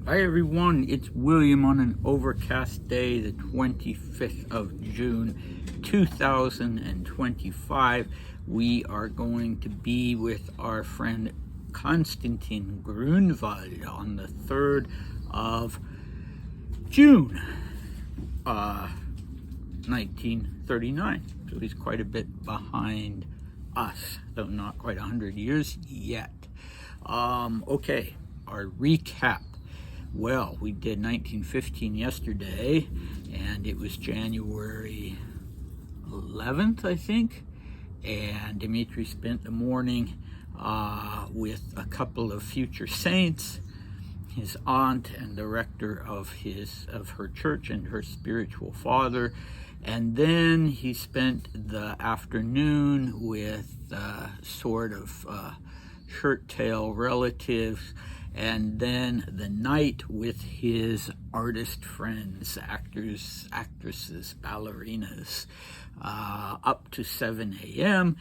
Hi everyone, it's William on an overcast day, the 25th of June, 2025. We are going to be with our friend Konstantin Grunwald on the 3rd of June, 1939. So he's quite a bit behind us, though not quite 100 years yet. Okay, our recap. Well, we did 1915 yesterday, and it was January 11th, I think, and Dmitri spent the morning with a couple of future saints, his aunt and the rector of her church and her spiritual father, and then he spent the afternoon with sort of shirt-tail relatives, and then the night with his artist friends, actors, actresses, ballerinas, up to 7 a.m.,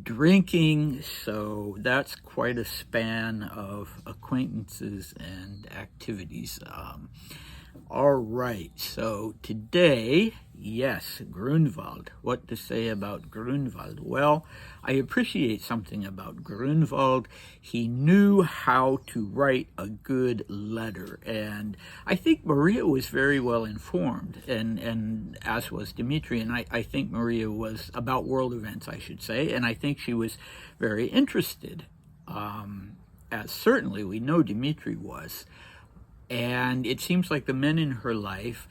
drinking. So that's quite a span of acquaintances and activities. All right, so today, yes, Grunwald. What to say about Grunwald? Well, I appreciate something about Grunwald. He knew how to write a good letter, and I think Maria was very well informed, and as was Dmitri, and I think Maria was about world events, I should say, and I think she was very interested, as certainly we know Dmitri was. And it seems like the men in her life,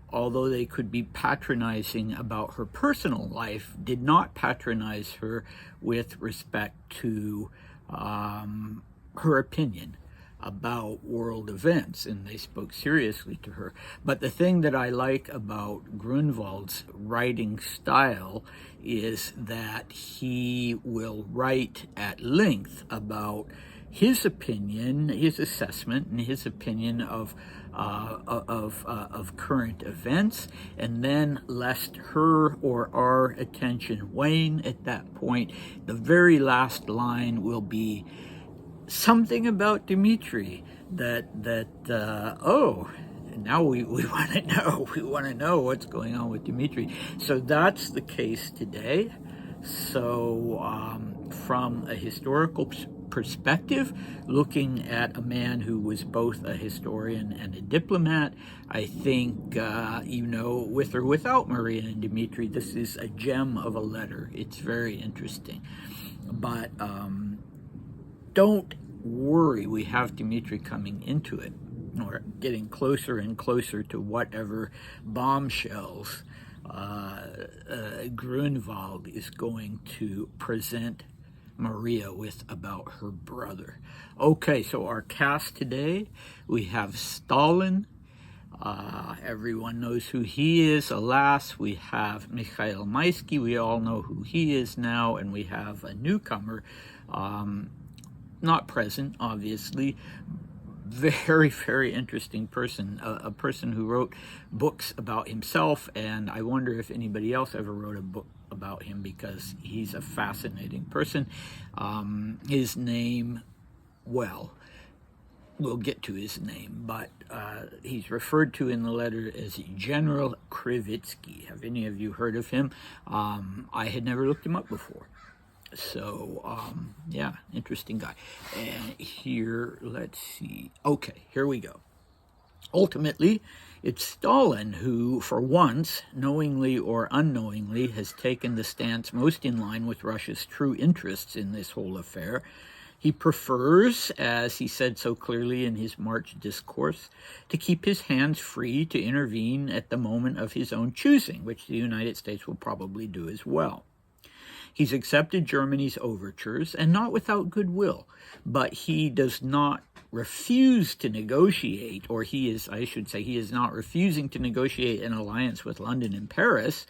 although they could be patronizing about her personal life, did not patronize her with respect to her opinion about world events, and they spoke seriously to her. But the thing that I like about Grunwald's writing style is that he will write at length about his opinion, his assessment, and his opinion of current events, and then lest her or our attention wane at that point, the very last line will be something about Dmitri that oh, now we want to know what's going on with Dmitri. So that's the case today. So from a historical perspective, looking at a man who was both a historian and a diplomat, I think, with or without Maria and Dmitri, this is a gem of a letter. It's very interesting. But don't worry, we have Dmitri coming into it, or getting closer and closer to whatever bombshells Grunwald is going to present Maria with about her brother. Okay, so our cast today, we have Stalin. Everyone knows who he is, alas. We have Mikhail Maisky, we all know who he is now, and we have a newcomer, not present, obviously. Very, very interesting person, a person who wrote books about himself, and I wonder if anybody else ever wrote a book about him, because he's a fascinating person. His name, well, we'll get to his name, but he's referred to in the letter as General Krivitsky. Have any of you heard of him? I had never looked him up before. So, yeah, interesting guy. And here, let's see. Okay, here we go. Ultimately, it's Stalin who, for once, knowingly or unknowingly, has taken the stance most in line with Russia's true interests in this whole affair. He prefers, as he said so clearly in his March discourse, to keep his hands free to intervene at the moment of his own choosing, which the United States will probably do as well. He's accepted Germany's overtures, and not without goodwill, but he does not refuse to negotiate, or he is not refusing to negotiate an alliance with London and Paris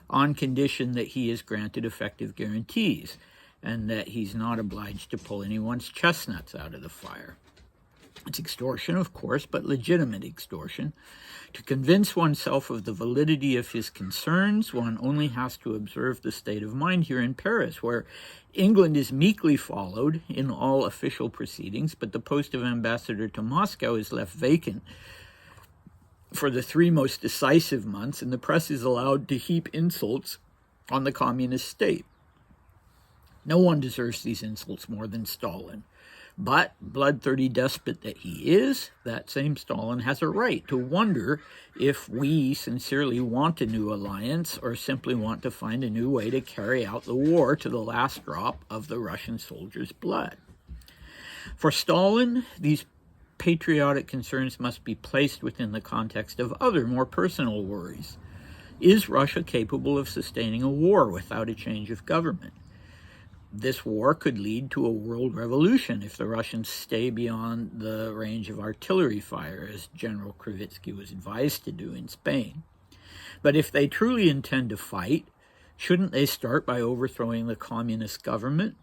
on condition that he is granted effective guarantees, and that he's not obliged to pull anyone's chestnuts out of the fire. It's extortion, of course, but legitimate extortion. To convince oneself of the validity of his concerns, one only has to observe the state of mind here in Paris, where England is meekly followed in all official proceedings, but the post of ambassador to Moscow is left vacant for the 3 most decisive months, and the press is allowed to heap insults on the communist state. No one deserves these insults more than Stalin. But, bloodthirsty despot that he is, that same Stalin has a right to wonder if we sincerely want a new alliance or simply want to find a new way to carry out the war to the last drop of the Russian soldiers' blood. For Stalin, these patriotic concerns must be placed within the context of other, more personal worries. Is Russia capable of sustaining a war without a change of government? This war could lead to a world revolution if the Russians stay beyond the range of artillery fire, as General Krivitsky was advised to do in Spain. But if they truly intend to fight, shouldn't they start by overthrowing the communist government?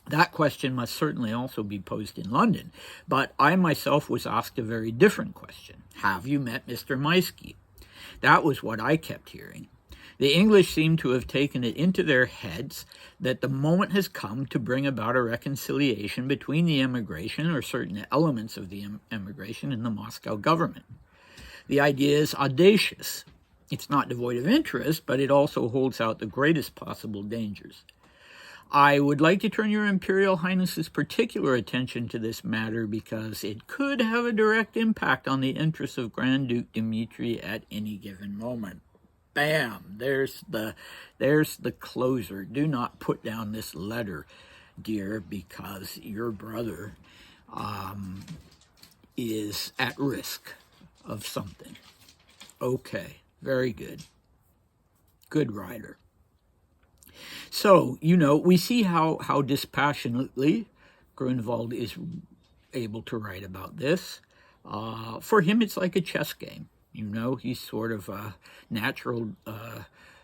That question must certainly also be posed in London, but I myself was asked a very different question. Have you met Mr. Maisky? That was what I kept hearing. The English seem to have taken it into their heads that the moment has come to bring about a reconciliation between the emigration, or certain elements of the emigration, and the Moscow government. The idea is audacious. It's not devoid of interest, but it also holds out the greatest possible dangers. I would like to turn your Imperial Highness's particular attention to this matter because it could have a direct impact on the interests of Grand Duke Dmitri at any given moment. Bam! There's the closer. Do not put down this letter, dear, because your brother is at risk of something. Okay, very good. Good writer. So, we see how dispassionately Grunwald is able to write about this. For him, it's like a chess game. He's sort of a natural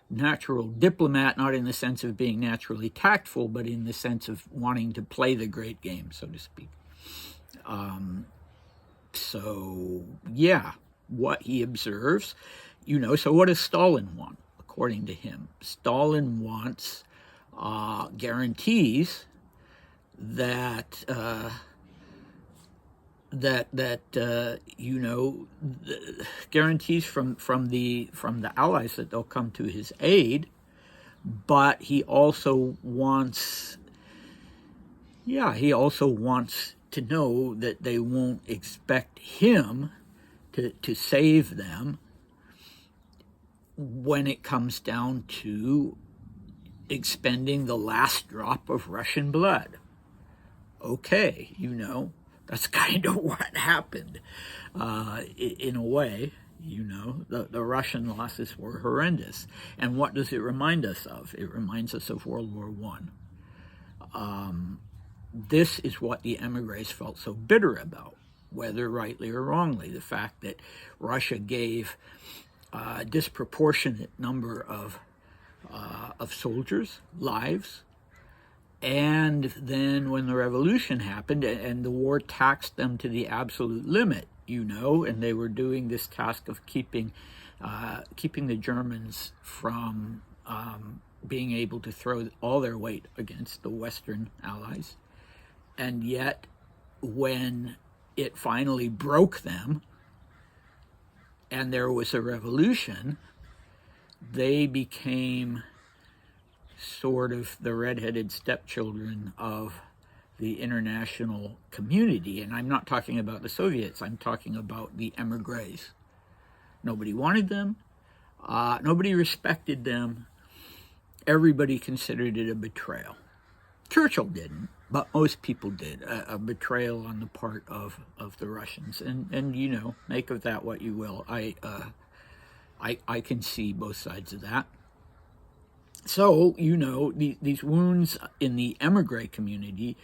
diplomat, not in the sense of being naturally tactful, but in the sense of wanting to play the great game, so to speak. What he observes, so what does Stalin want, according to him? Stalin wants guarantees that guarantees from the Allies that they'll come to his aid, but he also wants to know that they won't expect him to save them when it comes down to expending the last drop of Russian blood. Okay, that's kind of what happened. In a way, the Russian losses were horrendous. And what does it remind us of? It reminds us of World War I. This is what the emigres felt so bitter about, whether rightly or wrongly. The fact that Russia gave a disproportionate number of soldiers lives, and then when the revolution happened and the war taxed them to the absolute limit, and they were doing this task of keeping the Germans from being able to throw all their weight against the Western Allies. And yet, when it finally broke them and there was a revolution, they became sort of the redheaded stepchildren of the international community. And I'm not talking about the Soviets, I'm talking about the emigres. Nobody wanted them, nobody respected them, everybody considered it a betrayal. Churchill didn't, but most people did, a betrayal on the part of the Russians. And make of that what you will. I can see both sides of that. So, these wounds in the emigre community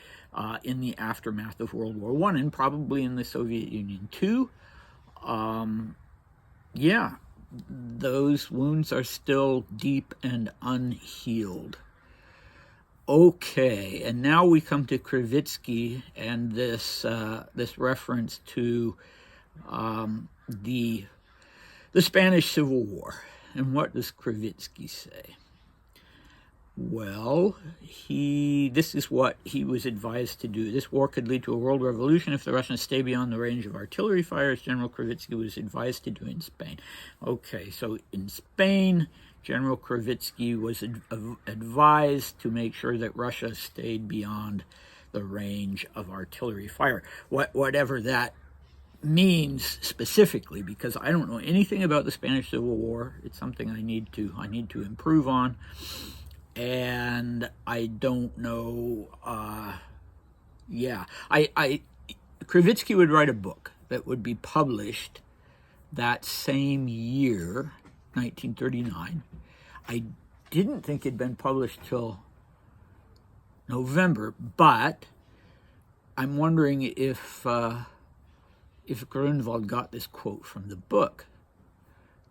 in the aftermath of World War I, and probably in the Soviet Union too, those wounds are still deep and unhealed. Okay, and now we come to Krivitsky and this reference to the Spanish Civil War. And what does Krivitsky say? Well, this is what he was advised to do. This war could lead to a world revolution if the Russians stay beyond the range of artillery fire, as General Krivitsky was advised to do in Spain. Okay, so in Spain, General Krivitsky was advised to make sure that Russia stayed beyond the range of artillery fire. Whatever that means specifically, because I don't know anything about the Spanish Civil War. It's something I need to improve on. And I don't know, Krivitsky would write a book that would be published that same year, 1939. I didn't think it'd been published till November, but I'm wondering if Grunwald got this quote from the book.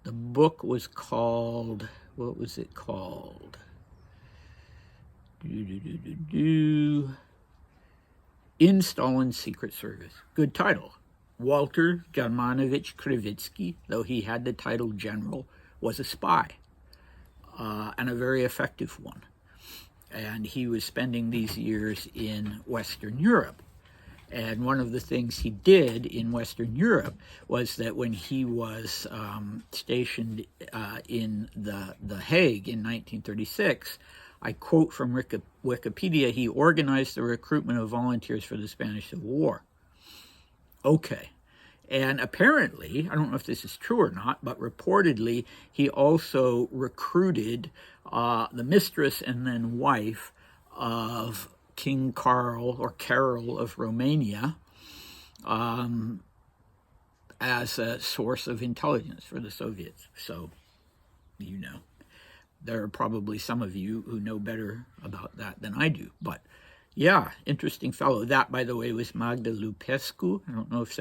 The book was called, what was it called? In Stalin's Secret Service. Good title. Walter Germanovich Krivitsky, though he had the title general, was a spy, and a very effective one. And he was spending these years in Western Europe. And one of the things he did in Western Europe was that when he was stationed in The Hague in 1936, I quote from Wikipedia, he organized the recruitment of volunteers for the Spanish Civil War. Okay. And apparently, I don't know if this is true or not, but reportedly, he also recruited the mistress and then wife of King Carl of Romania as a source of intelligence for the Soviets. So, you know. There are probably some of you who know better about that than I do. But, yeah, interesting fellow. That, by the way, was Magda Lupescu. I don't know if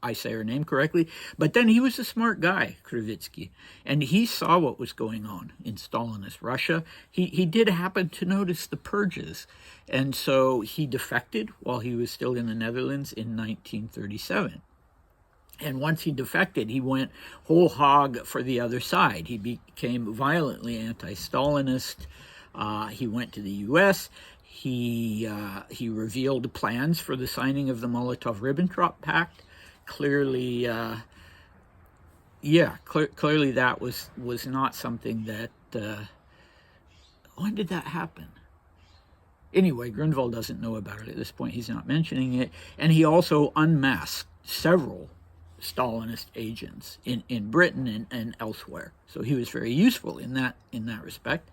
I say her name correctly. But then he was a smart guy, Krivitsky. And he saw what was going on in Stalinist Russia. He did happen to notice the purges. And so he defected while he was still in the Netherlands in 1937. And once he defected, he went whole hog for the other side. He became violently anti-Stalinist. He went to the U.S. He revealed plans for the signing of the Molotov-Ribbentrop pact. Clearly, clearly that was not something that. When did that happen? Anyway, Grunwald doesn't know about it at this point. He's not mentioning it, and he also unmasked several Stalinist agents in Britain and elsewhere. So he was very useful in that respect.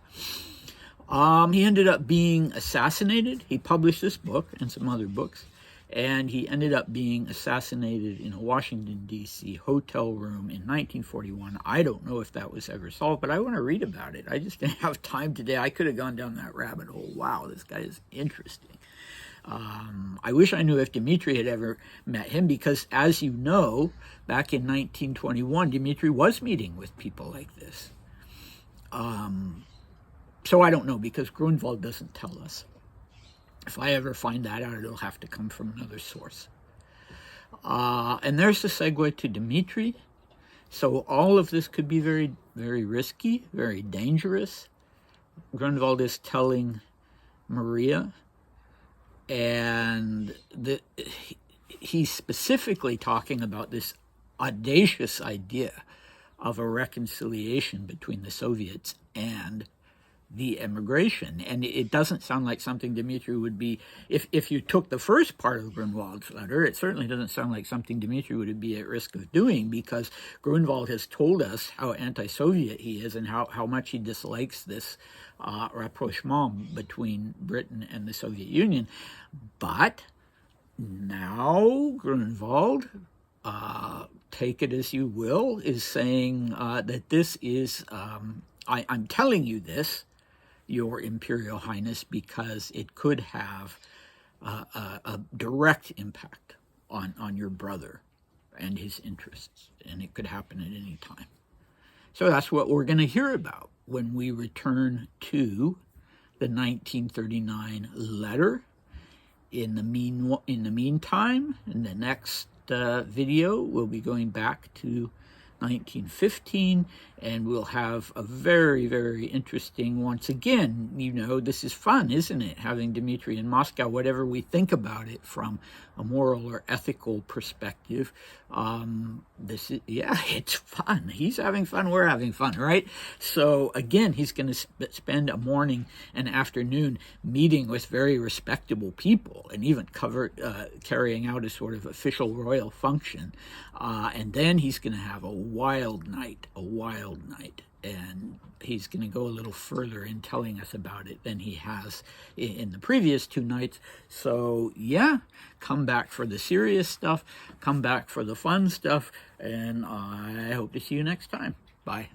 He ended up being assassinated. He published this book and some other books, and he ended up being assassinated in a Washington, D.C. hotel room in 1941. I don't know if that was ever solved, but I want to read about it. I just didn't have time today. I could have gone down that rabbit hole. Wow, this guy is interesting. I wish I knew if Dmitri had ever met him, because, as you know, back in 1921, Dmitri was meeting with people like this. So I don't know, because Grunwald doesn't tell us. If I ever find that out, it'll have to come from another source. And there's the segue to Dmitri. So all of this could be very, very risky, very dangerous. Grunwald is telling Maria, and he's specifically talking about this audacious idea of a reconciliation between the Soviets and the emigration. And it doesn't sound like something Dmitri would be, if you took the first part of Grunwald's letter, it certainly doesn't sound like something Dmitri would be at risk of doing, because Grunwald has told us how anti-Soviet he is and how much he dislikes this rapprochement between Britain and the Soviet Union. But now Grunwald, take it as you will, is saying that this is, I'm telling you this, Your Imperial Highness, because it could have a direct impact on your brother and his interests, and it could happen at any time. So that's what we're going to hear about when we return to the 1939 letter. In the meantime, in the next video, we'll be going back to 1915, and we'll have a very, very interesting, once again, you know, this is fun, isn't it? Having Dmitri in Moscow, whatever we think about it from a moral or ethical perspective, this is, yeah, it's fun. He's having fun, we're having fun, right? So again, he's going to spend a morning and afternoon meeting with very respectable people, and even carrying out a sort of official royal function, and then he's going to have a wild night, and he's going to go a little further in telling us about it than he has in the previous 2 nights. So yeah, come back for the serious stuff, come back for the fun stuff, and I hope to see you next time. Bye.